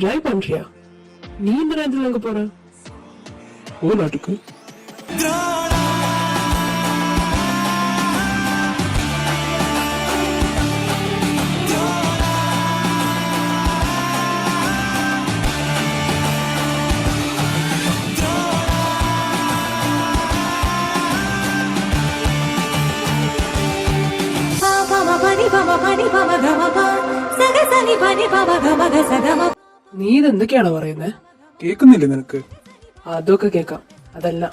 Drive பண்றியா? நீ இந்த நேரத்துல எங்க போற? நாட்டுக்கு നീ ഇതെന്തൊക്കെയാണോ പറയുന്നേ? കേക്കുന്നില്ലേ നിനക്ക്? അതൊക്കെ കേക്കാം. അതല്ല,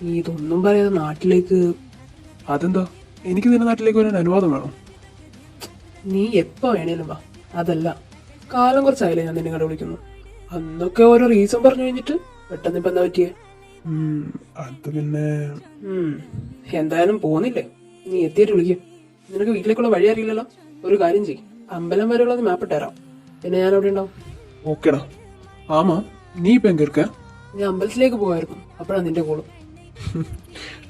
നീ ഇതൊന്നും പറയാതെ നാട്ടിലേക്ക്. അതെന്താ? എനിക്ക് നിന്റെ നാട്ടിലേക്ക് വരാൻ അനുവാദം വേണം. നീ എപ്പോ വേണേലും വാ. അതല്ല, കാലം കുറച്ചായില്ലേ ഞാൻ നിന്നെ കണ്ടു വിളിക്കുന്നു. അന്നൊക്കെ ഓരോ റീസൺ പറഞ്ഞു കഴിഞ്ഞിട്ട് പെട്ടെന്ന് ഇപ്പൊ എന്താ പറ്റിയേ? അത് പിന്നെ എന്തായാലും പോന്നില്ലേ, നീ എത്തിയിട്ട് വിളിക്കും. നിനക്ക് വീട്ടിലേക്കുള്ള വഴി അറിയില്ലല്ലോ. ഒരു കാര്യം ചെയ്യും, അമ്പലം വരെയുള്ളത് മാപ്പ് ഇട്ടുതരാം. പിന്നെ ഞാൻ അവിടെ ഉണ്ടാവും. ഓക്കേടാ. ആമാ, നീ ഇപ്പൊ എങ്ക இருக்க? ഞാൻ അമ്പലത്തിലേക്ക് പോകായിരുന്നു. അപ്പോഴാണ് നിന്റെ കോള്.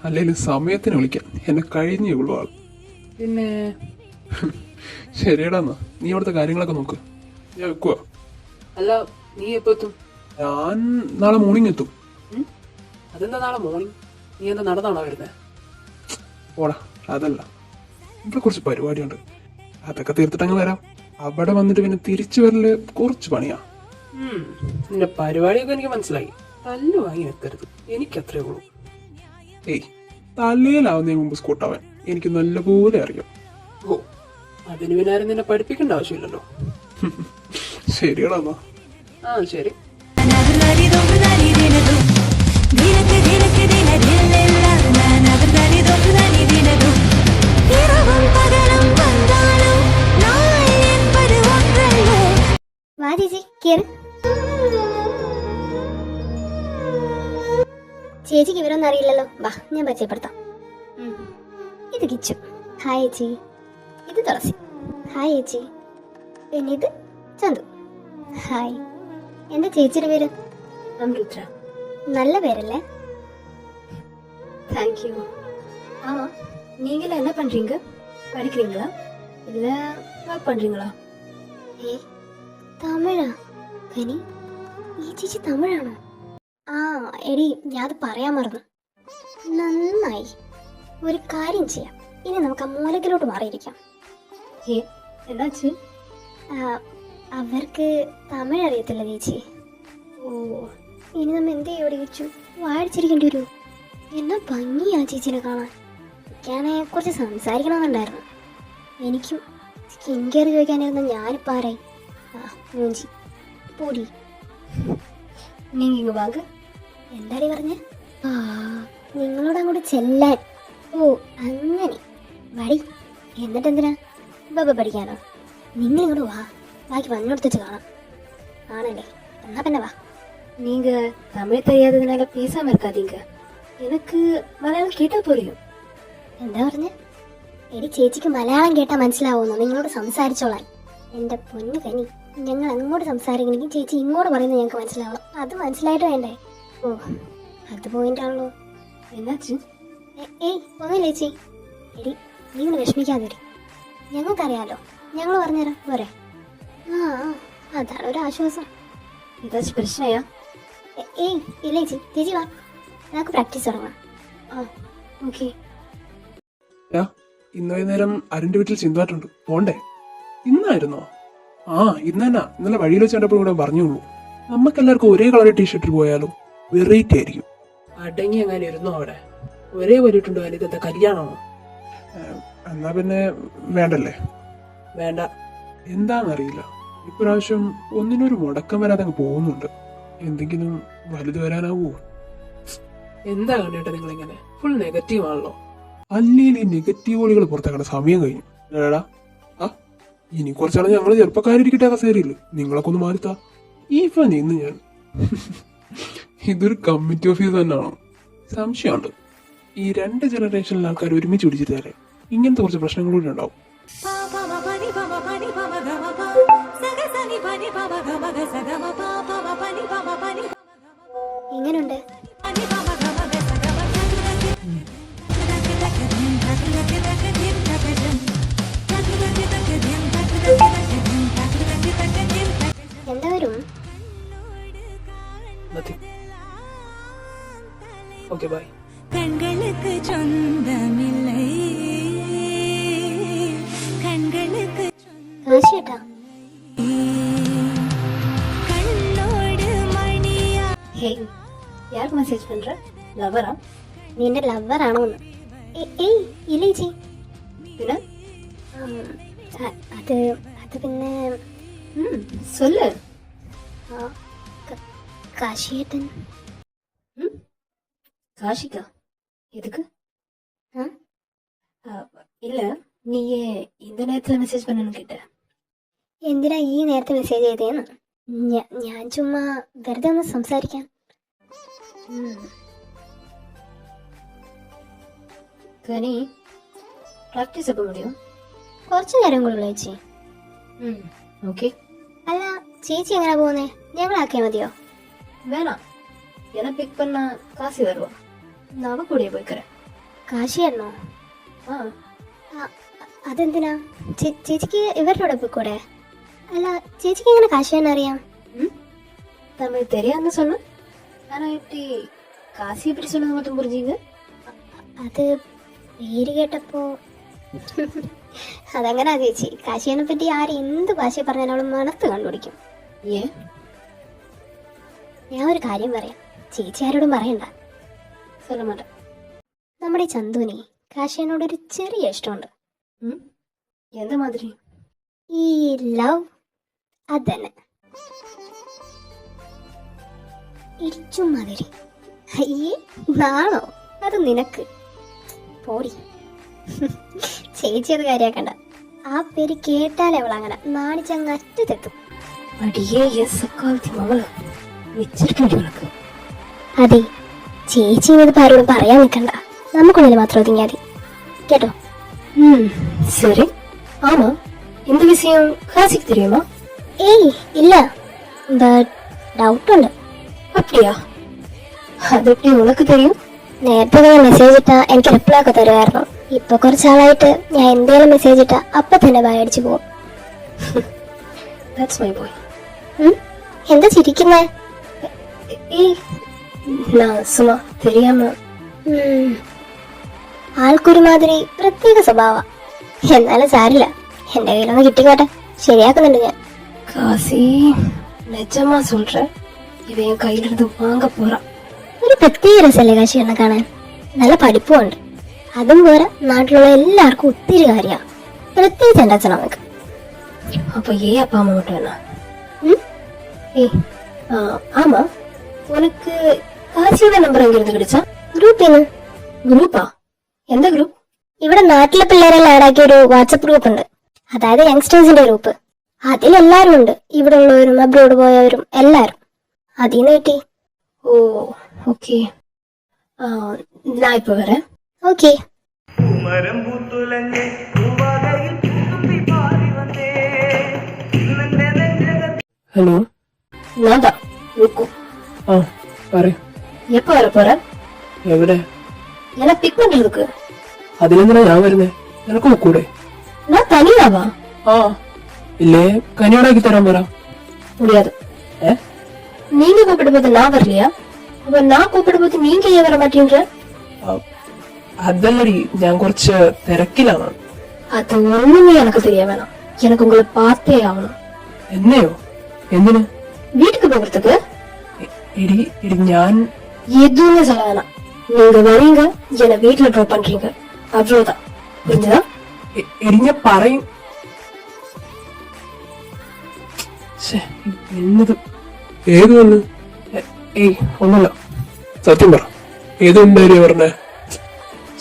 അല്ലെങ്കിലും സമയത്തിന് വിളിക്കാം, എന്നെ കഴിഞ്ഞേ ഉള്ളു ആൾ. പിന്നെ ശരിയടാ, എന്നാ നീ അവിടുത്തെ കാര്യങ്ങളൊക്കെ നോക്ക്, ഞാൻ വെക്കുവാ. അല്ല, നീ എപ്പോ എത്തും? ഞാൻ നാളെ മോർണിംഗ് എത്തും. അതെന്താ നാളെ മോർണിംഗ്? നീ എന്താ നടന്നാണോ വരുന്നത്? ഓടാ, അതല്ല, ഇവിടെ കുറച്ച് പരിപാടിയുണ്ട്, അതൊക്കെ തീർത്തിട്ടങ്ങ് വരാം. അവിടെ വന്നിട്ട് പിന്നെ തിരിച്ചു വരല് കുറച്ച് പണിയാ. നിന്റെ പരിപാടിയൊക്കെ എനിക്ക് മനസ്സിലായി. തല്ലു വാങ്ങി വെക്കരുത്, എനിക്കത്രേ ഉള്ളൂ. ഏയ്, തലയിലാവുന്നതിന് മുമ്പ് സ്കൂട്ടാവാൻ എനിക്ക് നല്ലപോലെ അറിയാം. ഓ, അതിന് പിന്നെ ആരും നിന്നെ പഠിപ്പിക്കേണ്ട ആവശ്യമില്ലല്ലോ. ശരിയടാ എന്നാ. ആ ശരി. ചേച്ചിക്ക് ഇവരൊന്നും അറിയില്ലല്ലോ. വാ, ഞാൻ പരിചയപ്പെടുത്താം. ഇത് കിച്ചു. ഹായ് ചേച്ചി. ഇത് തുളസി. ഹായ് ചേച്ചി. പിന്നെ ഇത് ചന്തു. ഹായ്. എന്താ ചേച്ചിയുടെ പേര്? അമൃത. നല്ല പേരല്ലേ? தேங்க்யூ. ஆமா, நீங்கள என்ன பண்றீங்க? படிக்கிறீங்களா இல்ல ஒர்க் பண்றீங்களா? തമിഴാ? കനി, ഈ ചേച്ചി തമിഴാണോ? ആ എടി, ഞാൻ അത് പറയാൻ മറന്നു. നന്നായി. ഒരു കാര്യം ചെയ്യാം, ഇനി നമുക്ക് ആ മൂലക്കിലോട്ട് മാറിയിരിക്കാം. என்னாச்சு? അവർക്ക് തമിഴ് അറിയത്തില്ല ചേച്ചി. ഓ, ഇനി നമ്മൾ എന്ത് ചെയ്യോടെ വെച്ചു? വായിച്ചിരിക്കേണ്ടി വരുമോ? എന്നാ ഭംഗിയാ ചേച്ചിനെ കാണാൻ. എനിക്കാണെ കുറച്ച് സംസാരിക്കണമെന്നുണ്ടായിരുന്നു. എനിക്കും സ്കിൻ കെയർ ചോദിക്കാനായിരുന്നു. ഞാനിപ്പോൾ ആരായി? മൂഞ്ചി പൊടി. நீங்க இங்க வாங்க. എന്താടി പറഞ്ഞ? നിങ്ങളോട് അങ്ങോട്ട് ചെല്ലാൻ. ഓ അങ്ങനെ വടി. എന്നിട്ട് എന്തിനാ ബബ പഠിക്കാനോ? നിങ്ങൾ ഇങ്ങോട്ട് വാ, ബാക്കി വന്നെടുത്തിട്ട് കാണാം. ആണല്ലേ, എന്നാ പിന്നെ വാ. நீங்க தமிழ் தெரியாததுனால பேசாம இருக்காதீங்க. எனக்கு மலையாളം കേട്ടാ புரியும். എന്താ പറഞ്ഞ? എടി, ചേച്ചിക്ക് മലയാളം കേട്ടാൽ മനസ്സിലാവുന്നു. നിങ്ങളോട് സംസാരിച്ചോളാൻ. എൻ്റെ പൊന്നു കനി, ഞങ്ങൾ അങ്ങോട്ട് സംസാരിക്കണമെങ്കിൽ ചേച്ചി ഇങ്ങോട്ട് പറയുന്നത് ഞങ്ങൾക്ക് മനസ്സിലാവണം. അത് മനസ്സിലായിട്ട് വേണ്ടേ? ഓ, അത് പോയിന്റ് ആണല്ലോ. என்னாச்சு? ഏയ് ഒന്നുമില്ല ചേച്ചി. എടി, നിങ്ങൾ വിഷമിക്കാതിരി. ഞങ്ങൾക്കറിയാലോ, ഞങ്ങൾ പറഞ്ഞുതരാം പോരെ? അതാണ് ഒരു ആശ്വാസം. ஏதாச்சும் பிரச்சனையா? ഏയ് ഇല്ല ചേച്ചി. ചേച്ചി വാ, നമുക്ക് പ്രാക്ടീസ് തുടങ്ങാം. ഓക്കെ. ഇന്ന് വൈകുന്നേരം അരുണിന്റെ വീട്ടിൽ ചിന്താട്ടുണ്ട്, പോണ്ടേ? ഇന്നായിരുന്നോ? ഇന്ന് തന്നെ. ഇന്നലെ വഴിയിൽ വെച്ച് കണ്ടപ്പോൾ ഇവിടെ പറഞ്ഞോളൂ, നമുക്കെല്ലാവർക്കും ഒരേ കളർ ടീഷർട്ടിൽ പോയാലോ? വെറൈറ്റി ആയിരിക്കും. അടങ്ങി അങ്ങനെ ഇരുന്നോ അവിടെ? ഒരേ പോലിട്ടുണ്ടോ? ഇതെന്താ കല്യാണമാണോ? എന്നാ പിന്നെ വേണ്ടല്ലേ? വേണ്ട. എന്താന്നറിയില്ല, ഇപ്രാവശ്യം ഒന്നിനൊരു മുടക്കം വരാതെ അങ്ങ് പോകുന്നുണ്ട്. എന്തെങ്കിലും വലുത് വരാനാവോ? എന്താ കണ്ടിട്ട് നിങ്ങൾ ഇങ്ങനെ ഫുൾ നെഗറ്റീവ് ആണല്ലോ? അല്ലെങ്കിൽ ഈ നെഗറ്റീവ് ഓളികൾ പുറത്തേക്കണ്ട സമയം കഴിഞ്ഞു. ഏടാ, ഇനി കുറച്ചാണ് ഞങ്ങൾ ചെറുപ്പക്കാരിരിക്കട്ടെ കസേരയില്ല. നിങ്ങളൊക്കെ ഒന്ന് മാറിത്താ. ഈ ഫാൻ ഇന്ന് ഞാൻ ഇതൊരു കമ്മിറ്റി ഓഫീസ് തന്നെയാണോ? സംശയമുണ്ട്. ഈ 2 ജനറേഷനിലെ ആൾക്കാർ ഒരുമിച്ച് പിടിച്ചിട്ടാലേ ഇങ്ങനത്തെ കുറച്ച് പ്രശ്നങ്ങളൂടെ ഉണ്ടാവും. എങ്ങനുണ്ട്? എന്താ വരും? கண்களுக்கு சொந்தமில்லை கண்களுக்கு കാശിയേട്ടാ கண்ணோடு மணியா ஹேய், யாருக்கு மெசேஜ் பண்ற? லவரா? നീ എന്റെ ലവറാണോ എന്ന് ഏയ് ഇല്ല ചേച്ചി പിന്നെ അത് അത് പിന്നെ சொல்லு. ആ, കാശിയേട്ടൻ காஷிகா எதுக்கு? ആ இல்ல, நீ ஏன் இந்த நேரத்துல மெசேஜ் பண்ணணும்னு கேட்ட? എന്തിനാ ഈ നേരത്തെ മെസ്സേജ് ചെയ്തേന്ന് ഞാൻ ചുമ്മാ വെറുതെ ഒന്ന് സംസാരിക്കാൻ. கனி, ப்ராக்டிஸ் எப்போ முடியும்? കുറച്ചു നേരം കൂടെ ഉള്ളു ചേച്ചി. ஓகே. അല്ല ചേച്ചി എങ്ങനെ പോകുന്നേ? ഞങ്ങളാക്കിയാ മതിയോ? வேணாம், என்ன பிக் பண்ணா காசி வருவா, நான் அவ கூடயே போய்க்கிறேன். കാശിയായിരുന്നോ? ஆ, അതെന്തിനാ? ചേച്ചിക്ക് ഇവരുടെ കൂടെ പോയിക്കൂടെ? അല്ല ചേച്ചിക്ക് എങ്ങനെ കാശിയാന്ന് അറിയാം? தமிழ் தெரியாதுன்னு சொன்ன, ஆனா இப்படி காசி எப்படி சொன்னது மட்டும் புரிஞ்சுங்க? അത് പേര് കേട്ടപ്പോ അതങ്ങനെ ചേച്ചി. കാശിയെ പറ്റി ആര് എന്ത് ഭാഷ പറഞ്ഞാലും അവള് മണത്ത് കണ്ടുപിടിക്കും. ஏன்? ഞാൻ ഒരു കാര്യം പറയാം, ചേച്ചി ആരോടും പറയണ്ട. சொல்ல மாட்டேன். നമ്മുടെ ഈ ചന്തുവിനെ കാശിയനോട് ഒരു ചെറിയ ഇഷ്ടമുണ്ട്. எந்த மாதிரி? ഈ ലവ് അതന്നെ ഇരിച്ചുമാതിരി. അയ്യേ നാണോ? അത് നിനക്ക് പോടി. ചേച്ചി അത് കാര്യാക്കണ്ട. ആ പേര് കേട്ടാലേ അവൾ അങ്ങനെ നാണിച്ചങ്ങ് അറ്റത്തെത്തും. அடியே என் சக்காலத்தி மவள വെച്ചിരിക്കണ്ടി ഉനക്ക്. അതെ ചേച്ചി ഇത് ആരോടും പറയാൻ നിൽക്കണ്ട, നമുക്കുള്ളിൽ മാത്രം ഒതുങ്ങിയാൽ മതി കേട്ടോ. சரி. ஆமா, இந்த விஷயம் காசிக்கு தெரியுமா? ഏയ് ഇല്ല, ബട്ട് ഡൗട്ടുണ്ട്. அப்படியா? அது எப்படி உனக்கு தெரியும்? നേരത്തെ ഞാൻ മെസ്സേജ് ഇട്ടാ എനിക്ക് റിപ്ലൈ ഒക്കെ തരുമായിരുന്നു. ഇപ്പൊ കുറച്ചാളായിട്ട് ഞാൻ എന്തേലും മെസ്സേജ് ഇട്ടാ അപ്പൊ തന്നെ ബൈ അടിച്ചു പോകും. That's my boy. എന്താ ചിരിക്കുന്നേ? ஏய், நான் சும்மா தெரியாம. ആൾക്കൊരുമാതിരി പ്രത്യേക സ്വഭാവ. എന്നാലും സാരില്ല, എന്റെ കയ്യിലൊന്ന് കിട്ടിക്കോട്ടെ, ശരിയാക്കുന്നുണ്ട് ഞാൻ. காசி, நிஜமா சொல்றேன், இவன் என் கையில இருந்து வாங்க போறான். ഒരു പ്രത്യേക രസമല്ലേ കാശി എന്നെ കാണാൻ? നല്ല പഠിപ്പുമുണ്ട്. അതും പോരാ, നാട്ടിലുള്ള എല്ലാവർക്കും ഒത്തിരി കാര്യമാണ്. പ്രത്യേകിച്ച് എൻ്റെ അച്ഛനമ്മക്ക്. அப்ப ஏன் அப்பா அம்மா மட்டும் என்ன? ஏய், ஆமா, உனக்கு காசியோட நம்பர் எங்க இருந்து கிடைச்சா? ഗ്രൂപ്പിന്ന്. குரூப்பா? எந்த குரூப்? ഇവിടെ നാട്ടിലെ പിള്ളേരെല്ലാം ആഡാക്കിയ ഒരു വാട്സപ്പ് ഗ്രൂപ്പ് ഉണ്ട്, അതായത് യങ്സ്റ്റേഴ്സിന്റെ ഗ്രൂപ്പ്. അതിലെല്ലാരും ഉണ്ട്, ഇവിടെ ഉള്ളവരും അബ്രോഡ് പോയവരും എല്ലാരും. അതിന്ന് കിട്ടി. ஓ, ஓகே. நான் இப்ப வரேன். ഓക്കെ. ഹലോ. நான் தான் இருக்கும். ആ പറയൂ. எப்ப வர போற? എവിടെ? என்ன பிக் பண்றதுக்கு? അതിനെന്തിനാ ഞാൻ വരുന്നേ? നിനക്ക് നോക്കൂടെ? நான் தனியாவா? ആ ഇല്ലേ, കനിയോടാക്കി തരാൻ പറ. முடியாது. நீங்க கூப்பிடும் போது நான் வரலையா? அப்ப நான் கூப்பிடும் போது நீங்க ஏன் வர மாட்டீங்க? അതല്ലടി, ഞാൻ കുറച്ച് തിരക്കിലാണ്. அது ஒண்ணுமே எனக்கு தெரிய வேணாம், எனக்கு உங்களை பார்த்தே ஆகணும். എന്നെയോ? എന്തിന്? வீட்டுக்கு போகிறதுக்கு. എടി എടി ഞാൻ எதுவுமே சொல்ல வேணாம், நீங்க வரீங்க, என்ன வீட்டுல ட்ராப் பண்றீங்க, அவ்வளவுதான். புரிஞ்சுதா? എടി ഞാൻ പറയും. എന്നത് ഏത് വന്ന്? ഏയ് ഒന്നുമില്ല. സത്യം പറ, ഏതുണ്ടായിരുന്നു പറഞ്ഞേ?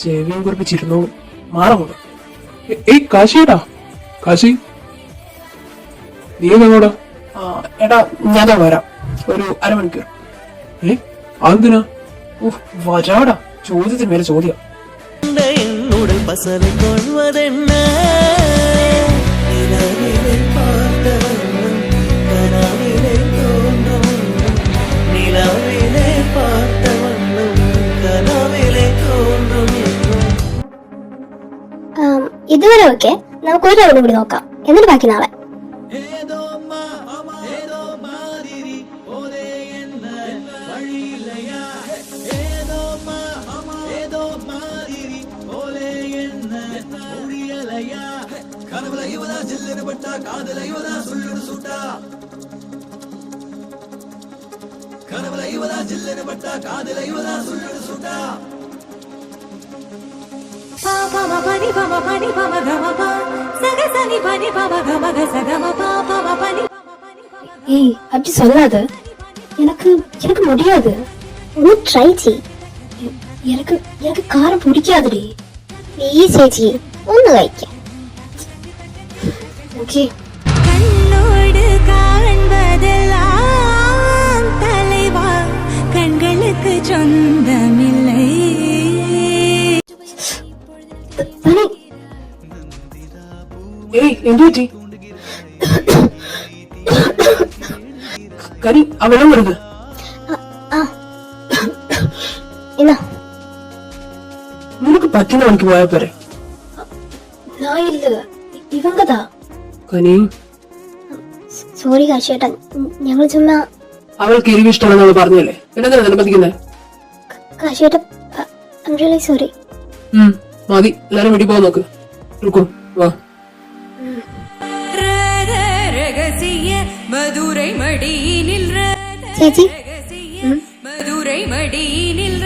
ചെവിയും കുറിപ്പിച്ചിരുന്നോളൂ, മാറങ്ങോട്ട്. ഏയ് കാശിയേട്ടാ, കാശി നീ എങ്ങോടാ? എടാ ഞാൻ വരാം, ഒരു അരമണിക്കൂർ. അതെന്തിനാ? വരാടാ, ചോദ്യത്തിന് മേലെ ചോദ്യം. என்னுடல் பசலை கொள்வதென்ன நிலவிலை பார்த்தவண்ணம் கனவிலை தோன்றும் நிலவிலை பார்த்தவண்ணம் கனவிலை தோன்றும் ഇതുവരെ ഓക്കെ, നമുക്ക് ഒരു റൗണ്ട് കൂടി നോക്കാം, എന്നിട്ട് ബാക്കി നാളെ. Pa pa ma pa ni pa ma pa ni pa ma ga ma pa sa ga sa ni pa ni pa ma ga sa ga ma pa pa ma pa ni pa ma pa ni pa ma ga ஏய் அப்படி சொல்லாத. எனக்கு எனக்கு முடியாது. ഒന്ന് try ചെയ്. எனக்கு எனக்கு காரம் பிடிக்காதுடி. ப்ளீஸ் ചേച്ചി ഒന്ന് കഴിക്കാം. ഓക്കെ. கண்ணோடு காண்பதெல்லாம் தலைவா கண்களுக்கு சொந்தமில்லை പനി ഏയ് എന്തു പറ്റി? കരി ആ വെള്ളം വരുന്നത് എന്നാ നിനക്ക് പറ്റുന്ന പണിക്ക് പോയാ പോരെ. நான் இல்ல ഇവങ്കതാ. കനി സോറി കാശേട്ടൻ, ഞങ്ങൾ ചുമ്മാ. അവൾക്ക് എരിവ് ഇഷ്ടമാണെന്ന് പറഞ്ഞല്ലേ, എന്താ നിർബന്ധിക്കുന്നത്? കാശേട്ടൻ ഐ ആം റിയലി സോറി. മതി, എല്ലാരും വീട്ടിൽ പോകാൻ നോക്ക്. റുക്കും വാ. ரகசிய மதுரை மடியினில் ചേച്ചി மதுரை மடியினில்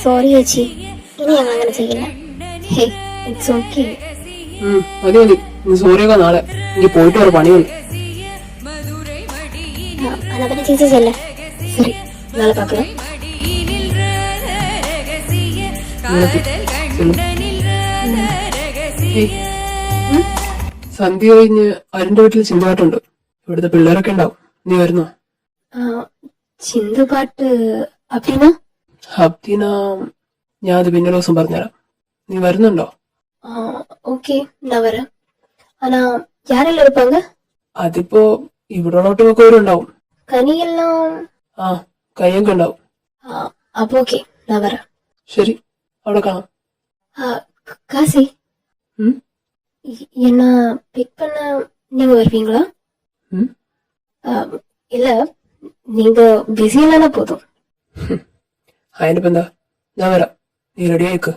സോറി ചേച്ചി, ഇനി ഞങ്ങൾ അങ്ങനെ ചെയ്യില്ല. Hey it's okay. മതി മതി, നീ സോറിയൊക്കെ നാളെ. എനിക്ക് പോയിട്ട് ഒരു പണിയുണ്ട്. மதுரை மடியினில் എന്നാ പിന്നെ ചേച്ചി ചെല്ലേ. ശരി, നാളെ പാക്കണം. மடியினில் ரகசிய காதல் கண்டனில் ரகசிய സന്ധ്യ കഴിഞ്ഞ് അരുന്റെ വീട്ടിൽ ചിന്തപാട്ടുണ്ട്. ഇവിടുത്തെ പിള്ളേരൊക്കെ ഉണ്ടാവും. നീ വരുന്നോ? ചിന്തപാട്ട് അഭിന ഹബ്ദിന ഞാൻ അത് പിന്നെ ദിവസം പറഞ്ഞുതരാം. നീ വരുന്നുണ്ടോ? ഓക്കെ, நான் வரேன். ஆனா யாரெல்லாம் இருப்பாங்க? അതിപ്പോ ഇവിടെ ഒട്ടുമൊക്കെ ഉണ്ടാവും. കനിയെല്ലാം. ആ, കയ്യൊക്കെ ഉണ്ടാവും. அப்போ ஓகே, நான் வரேன். ശരി, അവിടെ കാണാം. காசி, ம்? என்ன பிக் பண்ண நீங்க வருவீங்களா? ம்? இல்ல, நீங்க பிஸி இல்லைன்னா போதும். അതിനിപ്പോ എന്താ, ഞാൻ വരാം. നീ റെഡി ആയിക്ക്.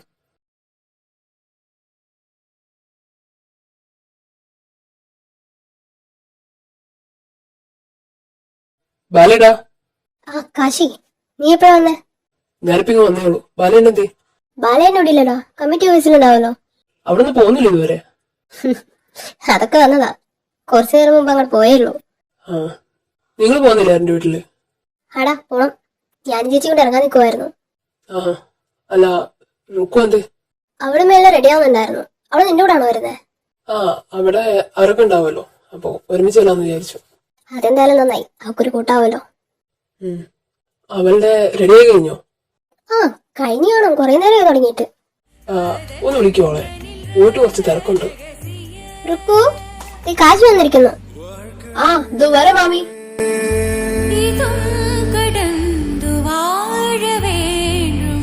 ബാലേടാ, കാശി, നീ എപ്പോഴാ വന്നേ? ഞാനിപ്പോ ഇങ്ങ് വന്നേ ഉള്ളൂ. ബാലേനെന്തേ? ബാലേനോട് ഇല്ലടാ, കമ്മിറ്റി ഓഫീസിലുണ്ടാവല്ലോ. അവിടുന്ന് പോകുന്നില്ല ഇതുവരെ? അതൊക്കെ വന്നതാ, കുറച്ചു നേരം മുമ്പ് അങ്ങോട്ട് പോയുള്ളൂ. ആ, നിങ്ങൾ പോകുന്നില്ല എന്റെ വീട്ടില്? ആടാ പോണം, ഞാൻ ചേച്ചി കൊണ്ട് ഇറങ്ങാൻ നിൽക്കുമായിരുന്നു. ആ, അല്ല റുക്കു എന്തേ? അവിടെ മേലെ റെഡി ആവുന്നുണ്ടായിരുന്നു. അവള് നിന്റെ കൂടാണോ വരുന്നേ? ആ, അവിടെ അവരൊക്കെ ഉണ്ടാവുമല്ലോ, അപ്പൊ ഒരുമിച്ച് വരാന്ന് വിചാരിച്ചു. അതെന്തായാലും നന്നായി, അവക്കൊരു കൂട്ടാവല്ലോ. അവളുടെ റെഡിയായി കഴിഞ്ഞോ? ആ, കഴിഞ്ഞു കാണും, കൊറേ നേരമായി തുടങ്ങിയിട്ട്. ആ, ഒന്ന് വിളിക്കുവോളെ, പോയിട്ട് കുറച്ച് തിരക്കുണ്ട്. റുക്കു, നീ കാശി വന്നിരിക്കുന്നു. ആ ഇത് വരെ മാമി. ഇതും കടന്നു വാഴ വേണം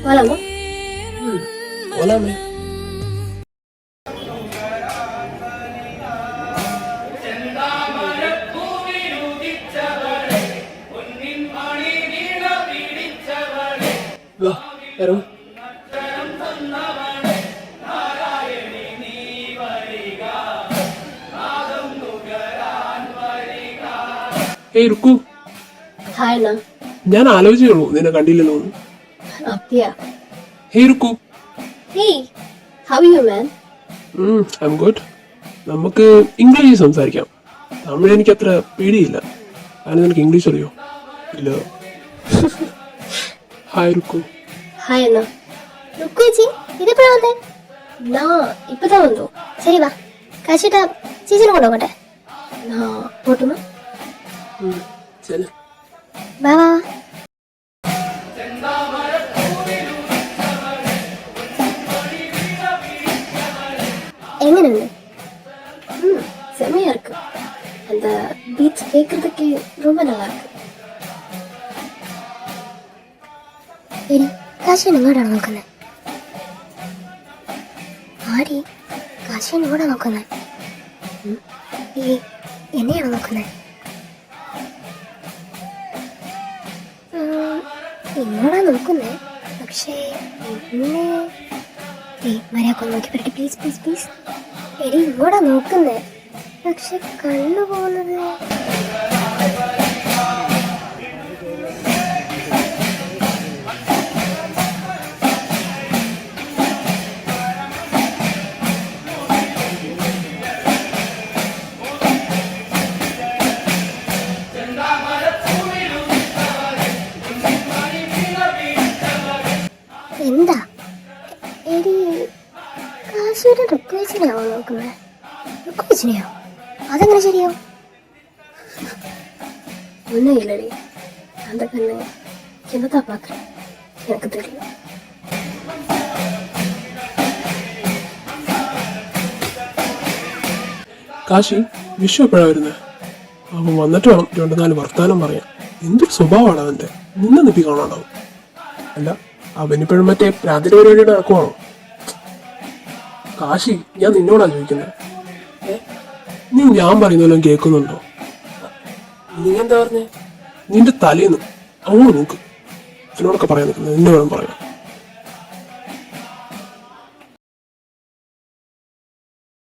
പോലാമോ? ഓലാമേ. വാ, വരൂ. ഏയ് റുക്കു, ഹായ് അണ്ണാ. ഞാൻ ആലോചിച്ചുള്ളൂ നിന്നെ കണ്ടില്ലല്ലോ. അപ്പിയ. Hey Rukku. Hey, how you man? I am good. നമുക്ക് ഇംഗ്ലീഷ് സംസാരിക്കാം. തമിഴ് എനിക്ക് അത്ര പേടിയില്ല. അതിന് നിനക്ക് ഇംഗ്ലീഷ് അറിയോ? ഇല്ല. ഹായ് റുക്കു. ഹായ് അണ്ണാ. റുക്കു ചേച്ചി, ഇതെപ്പോഴാ വന്നേ? ഇപ്പതാ വന്നു. ശരി വാ, കാശിട്ടാ ചേച്ചിനെ കൊണ്ടുപോകട്ടെ. പോട്ടുമോ? ശരി. വാ വാ. எங்கன்னு செம்மையா இருக்கு. அந்த பீட்ஸ் கேட்கறதுக்கு ரொம்ப நல்லா இருக்கு. എടി, കാശി നിങ്ങോട്ടാണ് നോക്കുന്നത്. ആടി, കാശി നിങ്ങോട്ടാ നോക്കുന്നത്. ഈ എന്നെയാണോ നോക്കുന്നത്? ഇങ്ങോട്ടാ നോക്കുന്നേ, പക്ഷേ മര്യാദ നോക്കി പറയട്ടെ പ്ലീസ് പ്ലീസ് പ്ലീസ്. എടി ഇങ്ങോട്ടാ നോക്കുന്നേ, പക്ഷെ കണ്ണു പോകുന്നത്. എന്താ എടി കാശിയുടെ റിക്വസ്റ്റിനെയാവോ നോക്കുന്നത്? റിക്വസ്റ്റിനെയോ? അതെങ്ങനെ ശരിയാവും? ഒന്നുമില്ലടി, അതൊക്കെ എന്നതാ പാത്രം എനിക്ക് தெரியும். കാശി, വിഷു എപ്പോഴാണ് വരുന്നത്? അവൻ വന്നിട്ട് വേണം 2-4 വർത്താനം പറയാൻ. എന്തൊരു സ്വഭാവമാണ് അവന്റെ. നിന്നെ നിപ്പി കാണാണ്ടാവും. അല്ല, അവനിപ്പോഴും മറ്റേ രാത്രി പരിപാടിയുടെ നടക്കുവാണോ? കാശി, ഞാൻ നിന്നോടാ ചോദിക്കുന്നത്. നീ ഞാൻ പറയുന്നല്ലോ കേൾക്കുന്നുണ്ടോ? നീ എന്താ പറഞ്ഞേ? നിന്റെ തലേന്ന് അങ്ങോട്ട് നോക്ക്. എന്നോടൊക്കെ പറയാൻ നിൽക്കുന്നത് നിന്നെ വേണം പറയാം.